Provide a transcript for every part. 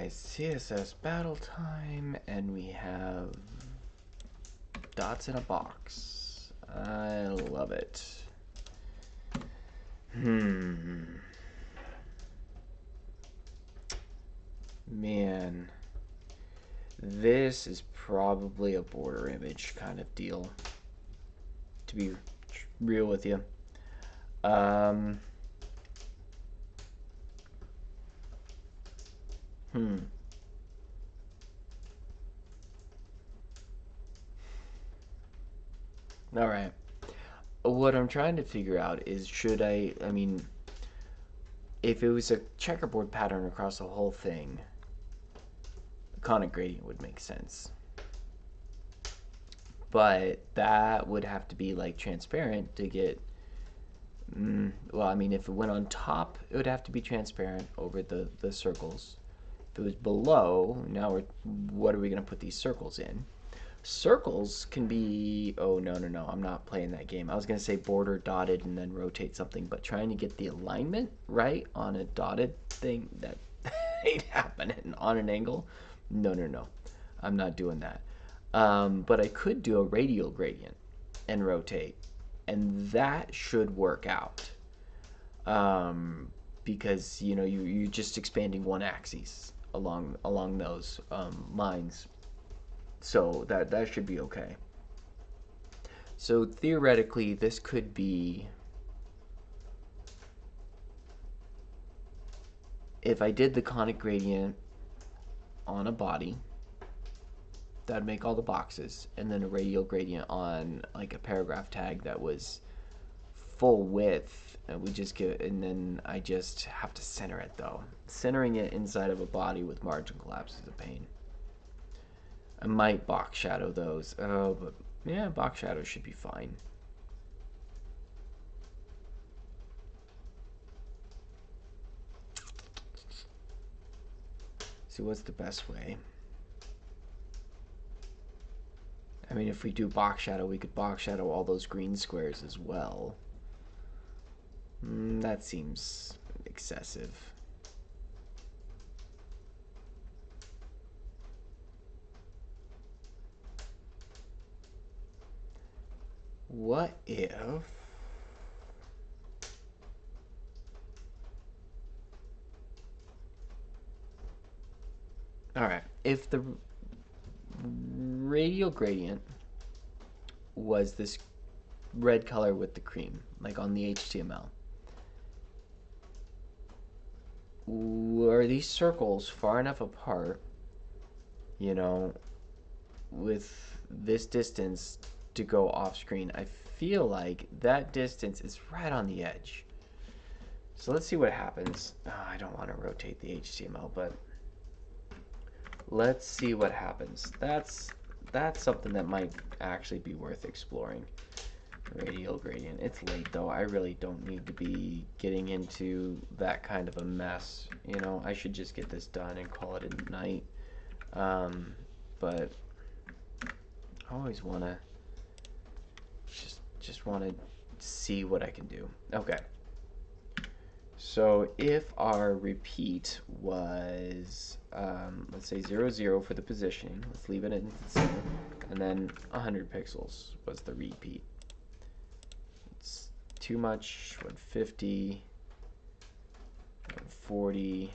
guys, CSS battle time, and we have dots in a box. I love it. Man, this is probably a border image kind of deal, to be real with you. All right. What I'm trying to figure out is, should I mean, if it was a checkerboard pattern across the whole thing, the conic gradient would make sense. But that would have to be like transparent to get, well, I mean, if it went on top, it would have to be transparent over the circles. If it was below, now what are we going to put these circles in? Circles can be, oh, no, I'm not playing that game. I was going to say border, dotted, and then rotate something, but trying to get the alignment right on a dotted thing, that ain't happening. On an angle, no. I'm not doing that. But I could do a radial gradient and rotate, and that should work out. Because, you know, you're just expanding one axis along those lines. So that should be okay. So theoretically, this could be, if I did the conic gradient on a body, that'd make all the boxes, and then a radial gradient on like a paragraph tag that was full width, and we just get, and then I just have to center it though. Centering it inside of a body with margin collapse is a pain. I might box shadow those. Oh, but yeah, box shadow should be fine. See, what's the best way? I mean, if we do box shadow, we could box shadow all those green squares as well. That seems excessive. What if... Alright, if the radial gradient was this red color with the cream, like on the HTML, are these circles far enough apart, you know, with this distance to go off screen? I feel like that distance is right on the edge. So let's see what happens. Oh, I don't want to rotate the HTML, but let's see what happens. That's something that might actually be worth exploring. Radial gradient. It's late though. I really don't need to be getting into that kind of a mess. You know, I should just get this done and call it a night. But I always want to just want to see what I can do. Okay. So if our repeat was, let's say 0, 0 for the positioning, let's leave it in the center, and then 100 pixels was the repeat. It's too much, 150, 140.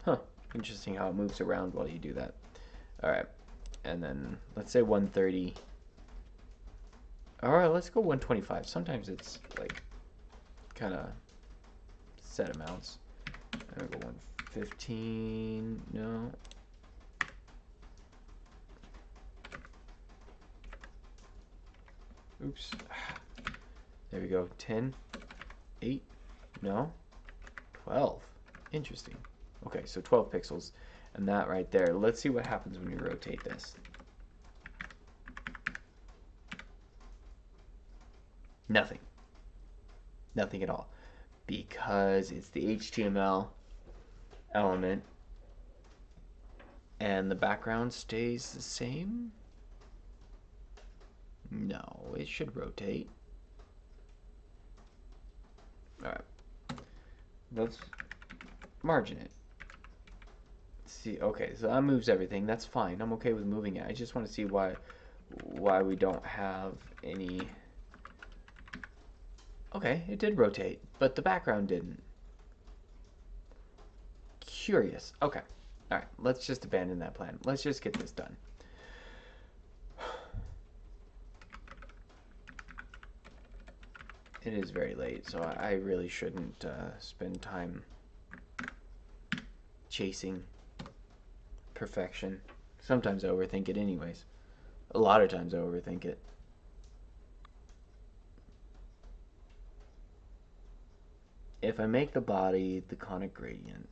Huh, interesting how it moves around while you do that. All right, and then let's say 130. All right, let's go 125. Sometimes it's like kind of set amounts. I'm gonna go 115. No. Oops. There we go. 10, 8. No. 12. Interesting. Okay, so 12 pixels, and that right there. Let's see what happens when we rotate this. Nothing. Nothing at all. Because it's the HTML element and the background stays the same? No, it should rotate. Alright. margin it. See, okay, so that moves everything. That's fine. I'm okay with moving it. I just want to see why we don't have any. Okay, it did rotate, but the background didn't. Curious. Okay. All right, let's just abandon that plan. Let's just get this done. It is very late, so I really shouldn't spend time chasing perfection. Sometimes I overthink it anyways. A lot of times I overthink it. If I make the body the conic gradient,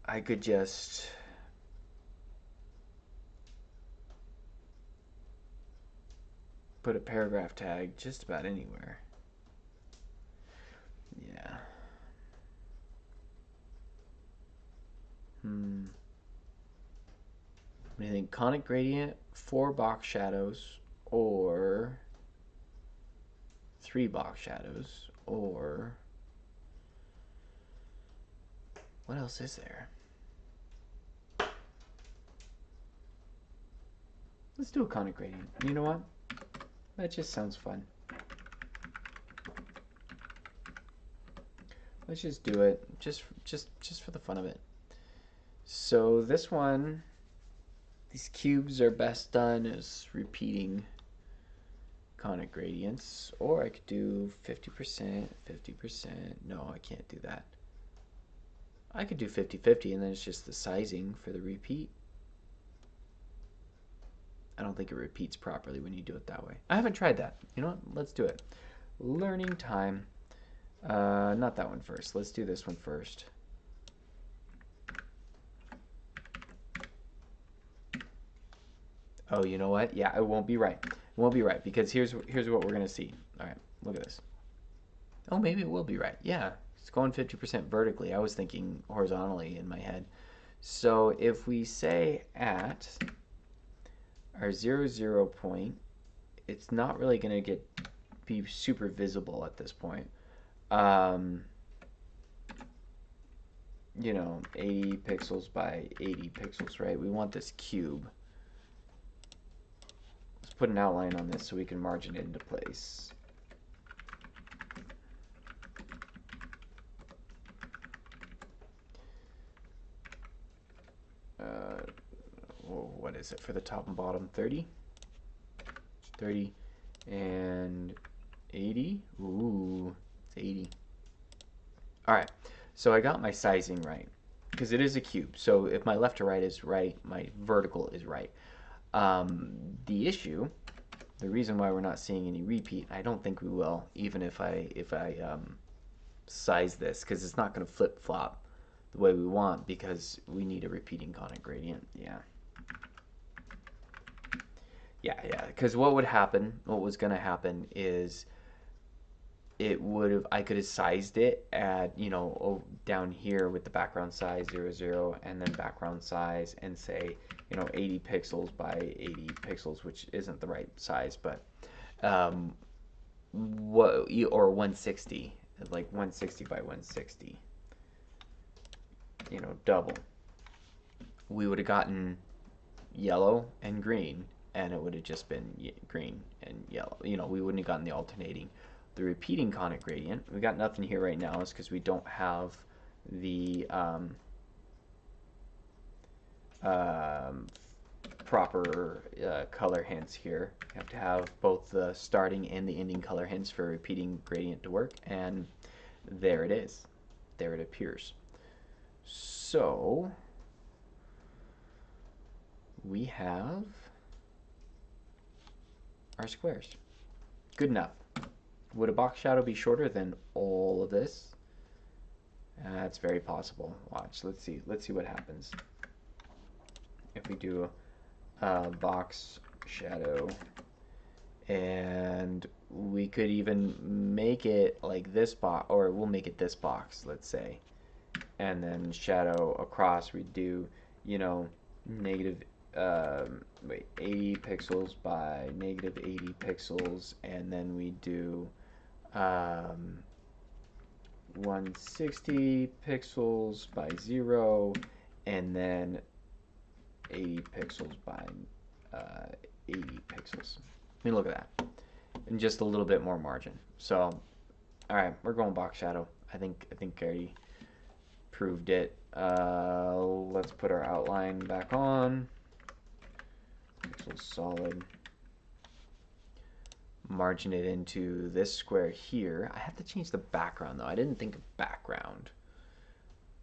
I could just put a paragraph tag just about anywhere. Yeah. What do you think? Conic gradient, 4 box shadows, or 3 box shadows, or what else is there? Let's do a conic gradient. You know what? That just sounds fun. Let's just do it, just for the fun of it. So this one, these cubes are best done as repeating conic gradients, or I could do 50%, 50%. No, I can't do that. I could do 50-50, and then it's just the sizing for the repeat. I don't think it repeats properly when you do it that way. I haven't tried that. You know what? Let's do it. Learning time. Not that one first. Let's do this one first. Oh, you know what? Yeah, it won't be right. It won't be right because here's what we're gonna see. All right, look at this. Oh, maybe it will be right. Yeah, it's going 50% vertically. I was thinking horizontally in my head. So if we say at our 0, point, it's not really gonna be super visible at this point. You know, 80 pixels by 80 pixels, right? We want this cube. Let's put an outline on this so we can margin it into place. What is it for the top and bottom? 30? 30 and 80? Ooh, it's 80. All right, so I got my sizing right because it is a cube. So if my left to right is right, my vertical is right. The issue, the reason why we're not seeing any repeat, I don't think we will, even if I size this, because it's not going to flip flop the way we want because we need a repeating conic gradient. Yeah. Yeah, because what would happen, what was going to happen is I could have sized it at, you know, down here with the background size 0, and then background size and say, you know, 80 pixels by 80 pixels, which isn't the right size, but or 160, like 160 by 160, you know, double. We would have gotten yellow and green, and it would have just been green and yellow. You know, we wouldn't have gotten the alternating. The repeating conic gradient, we got nothing here right now, is because we don't have the proper color hints here. You have to have both the starting and the ending color hints for a repeating gradient to work, and there it is. There it appears. So we have our squares. Good enough. Would a box shadow be shorter than all of this? That's very possible. Watch. Let's see. Let's see what happens if we do a box shadow, and we could even make it like this box, or we'll make it this box, let's say, and then shadow across. We do, you know, negative 80 pixels by negative 80 pixels, and then we do um, 160 pixels by 0, and then 80 pixels by 80 pixels. I mean, look at that. And just a little bit more margin. So, all right, we're going box shadow. I think I already proved it. Let's put our outline back on. Pixels solid. Margin it into this square here. I have to change the background though. I didn't think of background.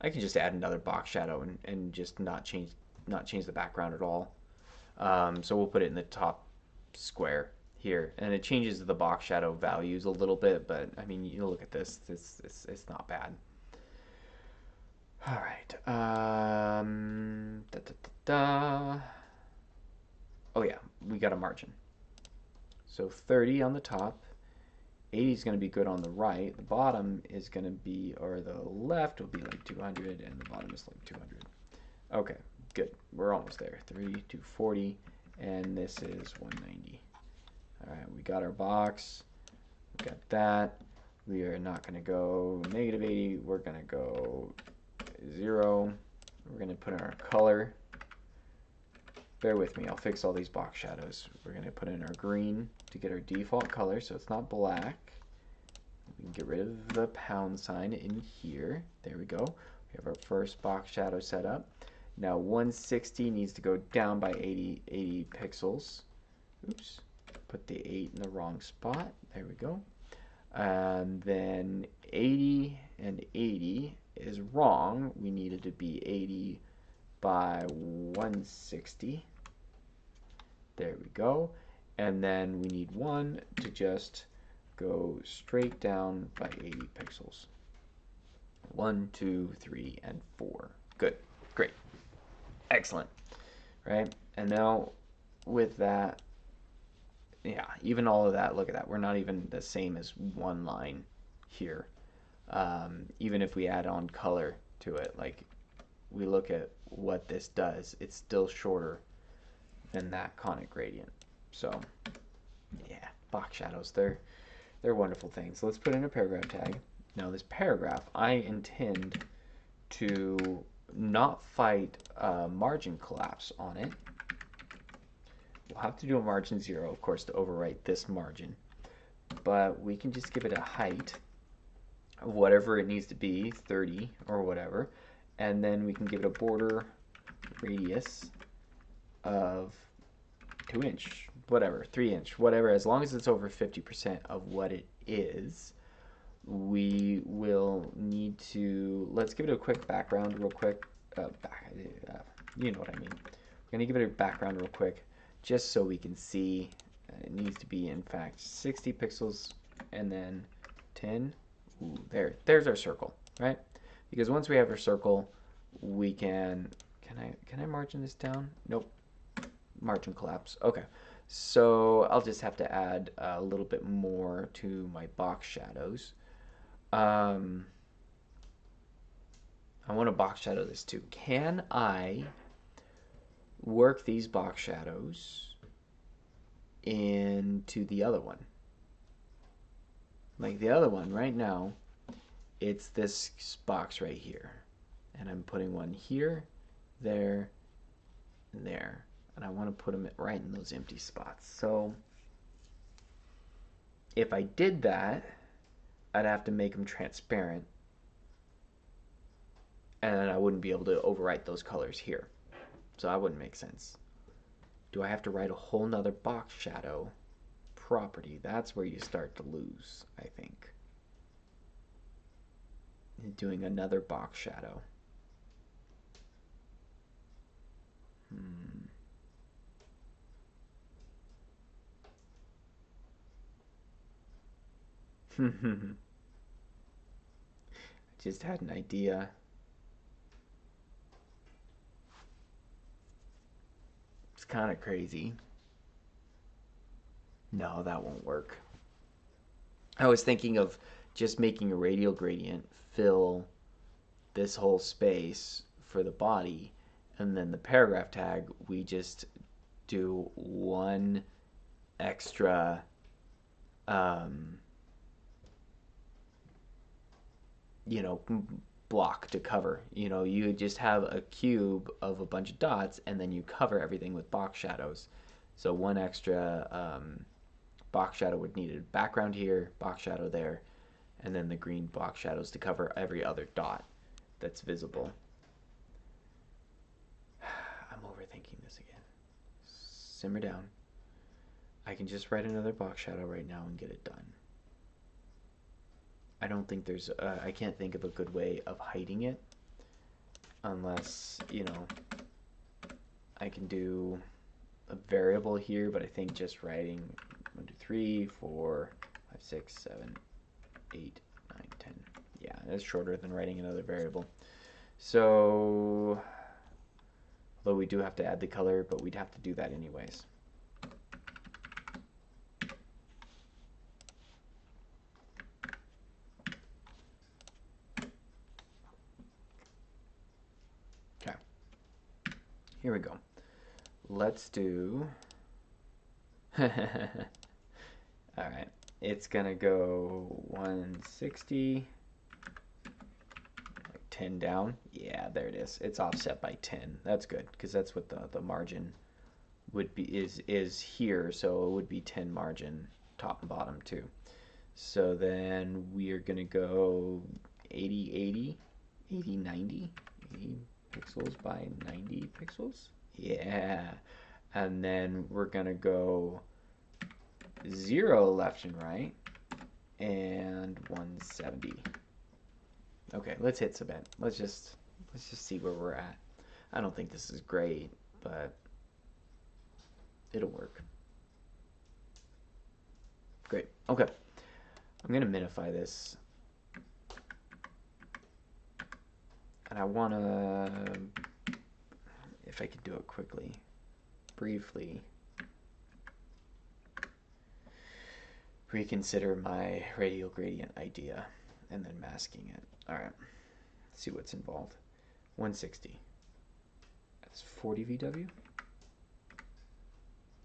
I can just add another box shadow and just not change the background at all. So we'll put it in the top square here, and it changes the box shadow values a little bit, but I mean, you look at this, it's not bad. All right. Oh yeah, we got a margin. So 30 on the top, 80 is going to be good on the right. The bottom is going to be, or the left will be like 200, and the bottom is like 200. Okay, good. We're almost there. 3, 240, and this is 190. All right, we got our box. We got that. We are not going to go negative 80. We're going to go 0. We're going to put in our color. Bear with me, I'll fix all these box shadows. We're going to put in our green to get our default color so it's not black. We can get rid of the pound sign in here. There we go. We have our first box shadow set up. Now 160 needs to go down by 80 pixels. Oops, put the 8 in the wrong spot. There we go. And then 80 and 80 is wrong. We needed to be 80 by 160. There we go. And then we need 1 to just go straight down by 80 pixels. 1, 2, 3, and 4. Good. Great. Excellent. Right? And now with that, yeah, even all of that, look at that. We're not even the same as one line here. Even if we add on color to it, like we look at what this does, it's still shorter than that conic gradient. So yeah, box shadows, they're wonderful things. Let's put in a paragraph tag. Now this paragraph, I intend to not fight margin collapse on it. We'll have to do a margin 0, of course, to overwrite this margin, but we can just give it a height of whatever it needs to be, 30 or whatever, and then we can give it a border radius of 2 inch, whatever, 3 inch, whatever, as long as it's over 50% of what it is. We will need to, let's give it a quick background real quick. You know what I mean. We're going to give it a background real quick just so we can see. It needs to be, in fact, 60 pixels and then 10. Ooh, there's our circle, right? Because once we have our circle, we can I margin this down? Nope. Margin collapse. Okay. So I'll just have to add a little bit more to my box shadows. I want to box shadow this too. Can I work these box shadows into the other one? Like the other one right now, it's this box right here. And I'm putting one here, there, and there. And I want to put them right in those empty spots. So if I did that, I'd have to make them transparent. And I wouldn't be able to overwrite those colors here. So that wouldn't make sense. Do I have to write a whole nother box shadow property? That's where you start to lose, I think. Doing another box shadow. I just had an idea. It's kind of crazy. No, that won't work. I was thinking of just making a radial gradient fill this whole space for the body, and then the paragraph tag, we just do one extra you know, block to cover. You know, you just have a cube of a bunch of dots, and then you cover everything with box shadows. So one extra box shadow would need a background here, box shadow there, and then the green box shadows to cover every other dot that's visible. I'm overthinking this again. Simmer down. I can just write another box shadow right now and get it done. I don't think there's, I can't think of a good way of hiding it unless, you know, I can do a variable here, but I think just writing 1, 2, 3, 4, 5, 6, 7, 8, 9, 10. Yeah, that's shorter than writing another variable. So, although we do have to add the color, but we'd have to do that anyways. Okay, here we go. Let's do, all right, it's gonna go 160, like 10 down. Yeah, there it is. It's offset by 10. That's good, because that's what the margin would be, is here, so it would be 10 margin top and bottom too. So then we are gonna go 80, 80, 80, 90, 80 pixels by 90 pixels. Yeah. And then we're gonna go 0 left and right and 170. Okay, let's hit submit. Let's just see where we're at. I don't think this is great, but it'll work. Great. Okay. I'm gonna minify this. And I wanna, if I could do it quickly, briefly, reconsider my radial gradient idea and then masking it. All right, let's see what's involved. 160. That's 40 VW?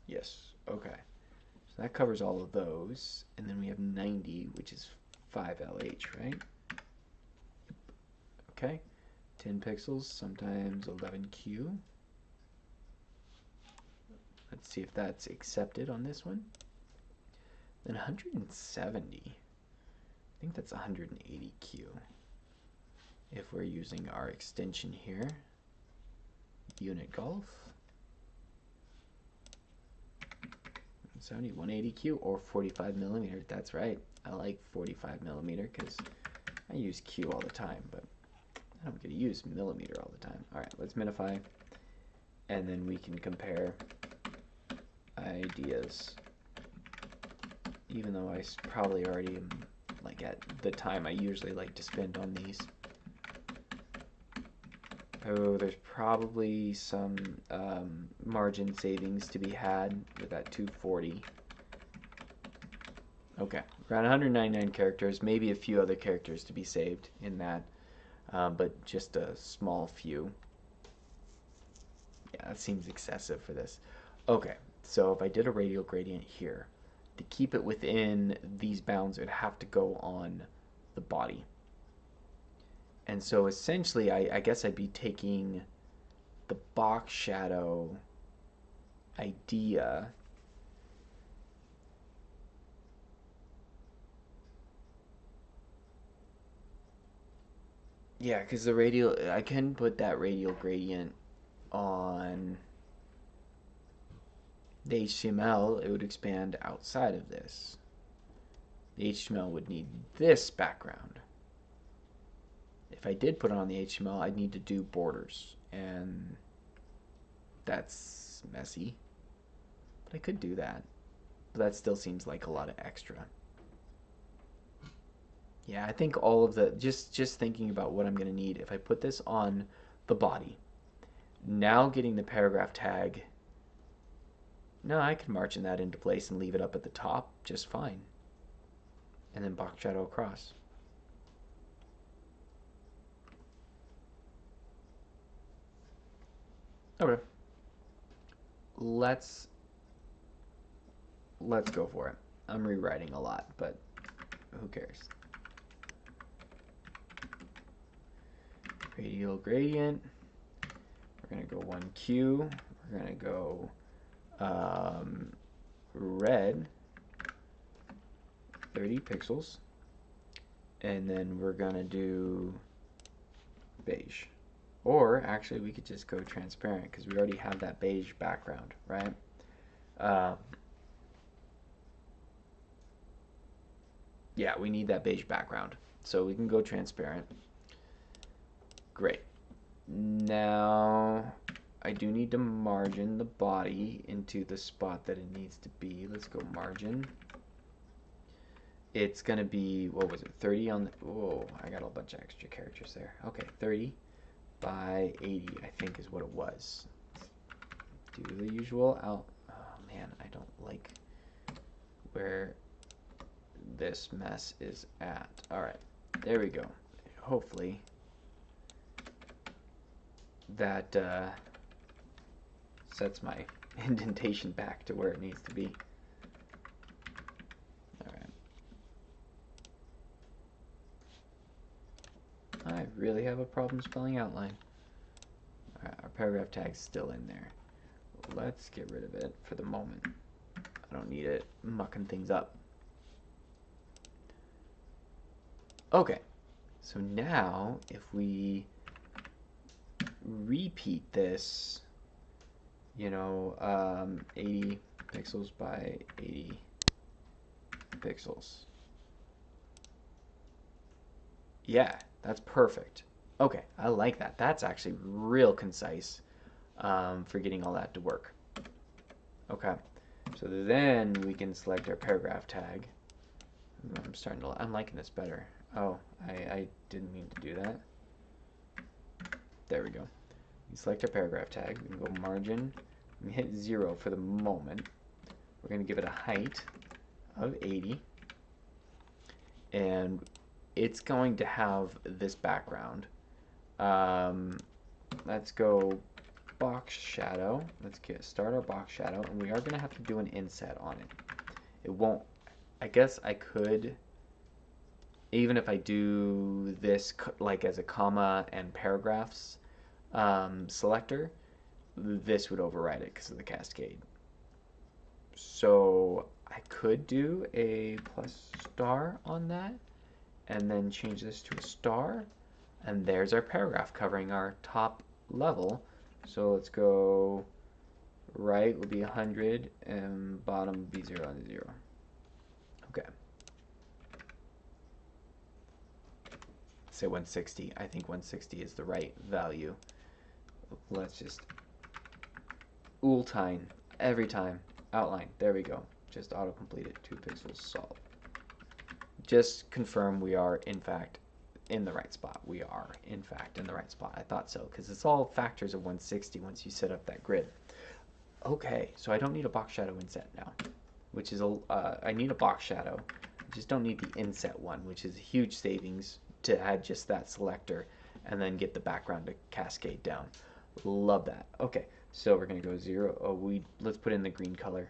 Yes, okay. So that covers all of those. And then we have 90, which is 5 LH, right? Okay, 10 pixels, sometimes 11Q. Let's see if that's accepted on this one. Then 170. I think that's 180Q. If we're using our extension here, unit golf. 170, 180Q or 45 millimeter. That's right. I like 45 millimeter because I use Q all the time, but I don't get to use millimeter all the time. All right, let's minify, and then we can compare ideas. Even though I probably already am, like, at the time I usually like to spend on these. Oh, there's probably some margin savings to be had with that 240. Okay, around 199 characters, maybe a few other characters to be saved in that, but just a small few. Yeah, that seems excessive for this. Okay, so if I did a radial gradient here, to keep it within these bounds, it would have to go on the body. And so essentially, I guess I'd be taking the box shadow idea yeah, because the radial, I can put that radial gradient on the HTML. It would expand outside of this. The HTML would need this background. If I did put it on the HTML, I'd need to do borders, and that's messy. But I could do that. But that still seems like a lot of extra. Yeah, I think all of the, just thinking about what I'm going to need, if I put this on the body, now getting the paragraph tag, no, I can margin that into place and leave it up at the top just fine. And then box shadow across. Okay. Let's go for it. I'm rewriting a lot, but who cares? radial gradient. We're going to go 1Q. We're going to go red, 30 pixels. And then we're going to do beige. Or actually, we could just go transparent because we already have that beige background, right? Yeah, we need that beige background. So we can go transparent. Great. Now, I do need to margin the body into the spot that it needs to be. Let's go margin. It's going to be, what was it, 30 on the, whoa, I got a bunch of extra characters there. Okay, 30 by 80, I think is what it was. Do the usual out. Oh man, I don't like where this mess is at. All right, there we go. Hopefully that sets my indentation back to where it needs to be. All right. I really have a problem spelling outline. All right, our paragraph tag's still in there. Let's get rid of it for the moment. I don't need it mucking things up. Okay, so now if we repeat this, you know, 80 pixels by 80 pixels. Yeah, that's perfect. Okay, I like that. That's actually real concise for getting all that to work. Okay, so then we can select our paragraph tag. I'm liking this better. Oh, I didn't mean to do that. There we go. We select our paragraph tag. We can go margin. We hit 0 for the moment. We're going to give it a height of 80. And it's going to have this background. Let's go box shadow. Let's start our box shadow. And we are going to have to do an inset on it. It won't, I guess I could, even if I do this like as a comma and paragraphs selector, this would override it because of the cascade. So I could do a plus star on that and then change this to a star, and there's our paragraph covering our top level. So let's go right will be 100 and bottom will be 0 and 0. Okay. Say 160. I think 160 is the right value. Let's just Ultine every time. Outline. There we go. Just auto-complete it. 2 pixels solve. Just confirm we are, in fact, in the right spot. We are, in fact, in the right spot. I thought so, because it's all factors of 160 once you set up that grid. Okay, so I don't need a box shadow inset now, which is I need a box shadow. I just don't need the inset one, which is a huge savings to add just that selector and then get the background to cascade down. Love that. Okay, so we're gonna go 0. Oh, let's put in the green color.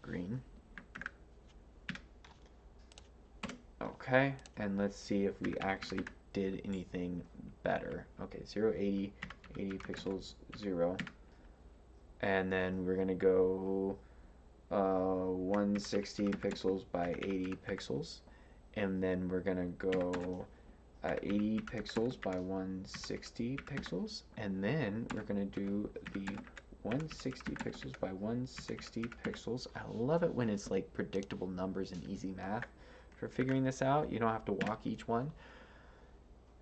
Green. Okay, and let's see if we actually did anything better. Okay, 0, 80, 80 pixels, 0. And then we're gonna go 160 pixels by 80 pixels. And then we're gonna go 80 pixels by 160 pixels. And then we're gonna do the 160 pixels by 160 pixels. I love it when it's like predictable numbers and easy math for figuring this out. You don't have to walk each one.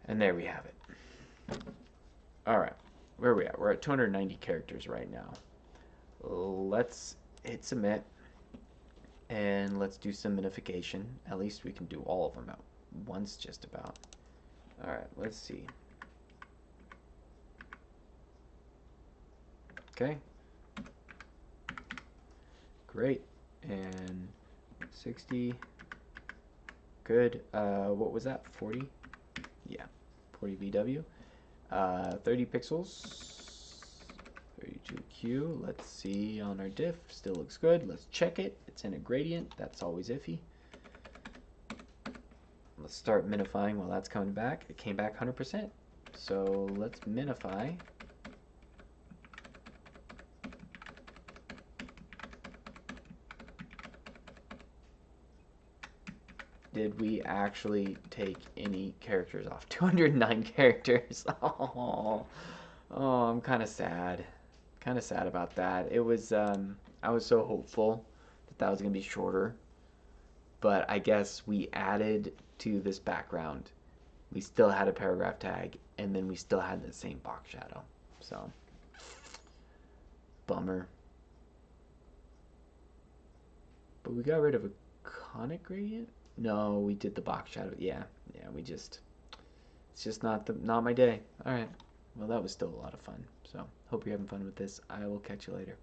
And there we have it. All right, where are we at? We're at 290 characters right now. Let's hit submit and let's do some minification. At least we can do all of them at once, just about. All right, let's see. Okay, great. And 60. Good. What was that? 40? Yeah, 40 VW. 30 pixels. 32Q. Let's see on our diff. Still looks good. Let's check it. It's in a gradient. That's always iffy. let's start minifying while that's coming back. It came back 100%. So let's minify. Did we actually take any characters off? 209 characters. Oh, I'm kind of sad. Kind of sad about that. It was, I was so hopeful that that was going to be shorter. But I guess we added to this background. We still had a paragraph tag, and then we still had the same box shadow. So, bummer. But we got rid of a conic gradient? No, we did the box shadow. Yeah, we just, it's just not my day. All right. Well, that was still a lot of fun. So, hope you're having fun with this. I will catch you later.